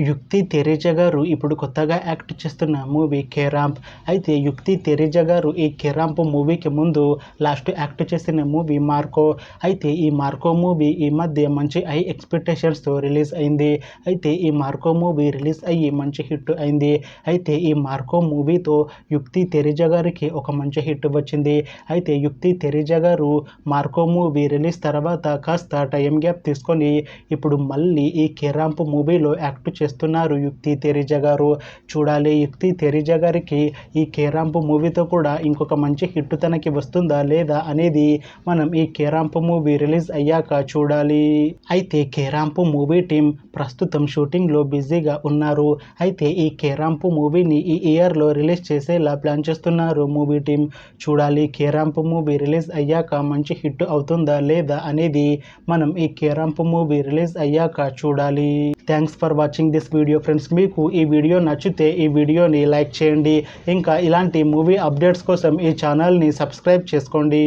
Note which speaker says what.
Speaker 1: యుక్తి తెరేజా గారు ఇప్పుడు కొత్తగా యాక్ట్ చేస్తున్న మూవీ కేరాంప్. అయితే యుక్తి తెరేజా గారు ఈ కేరాంప్ మూవీకి ముందు లాస్ట్ యాక్ట్ చేసిన మూవీ మార్కో. అయితే ఈ మార్కో మూవీ ఈ మధ్య మంచి హై ఎక్స్పెక్టేషన్స్తో రిలీజ్ అయింది. అయితే ఈ మార్కో మూవీ రిలీజ్ అయ్యి మంచి హిట్ అయింది. అయితే ఈ మార్కో మూవీతో యుక్తి తెరేజా గారికి ఒక మంచి హిట్ వచ్చింది. అయితే యుక్తి తెరేజా గారు మార్కో మూవీ రిలీజ్ తర్వాత కాస్త టైం గ్యాప్ తీసుకొని ఇప్పుడు మళ్ళీ ఈ కేరాంప్ మూవీలో యాక్ట్ చేస్తున్నారు యుక్తి తెరేజా గారు. చూడాలి యుక్తి తెరేజా గారికి ఈ కేరాంప్ మూవీతో కూడా ఇంకొక మంచి హిట్ తనకి వస్తుందా లేదా అనేది మనం ఈ కేరాంప్ మూవీ రిలీజ్ అయ్యాక చూడాలి. అయితే కేరాంప్ మూవీ టీం ప్రస్తుతం షూటింగ్లో బిజీగా ఉన్నారు. అయితే ఈ కేరాంప్ మూవీని ఈ ఇయర్లో రిలీజ్ చేసేలా ప్లాన్ చేస్తున్నారు మూవీ టీం. చూడాలి కేరాంప్ మూవీ రిలీజ్ అయ్యాక మంచి హిట్ అవుతుందా లేదా అనేది మనం ఈ కేరాంప్ మూవీ రిలీజ్ అయ్యాక చూడాలి. Thanks for watching this video friends. మీకు ఈ వీడియో నచ్చితే ఈ వీడియోని లైక్ చేయండి. ఇంకా ఇలాంటి మూవీ అప్డేట్స్ కోసం ఈ ఛానల్ని సబ్స్క్రైబ్ చేసుకోండి.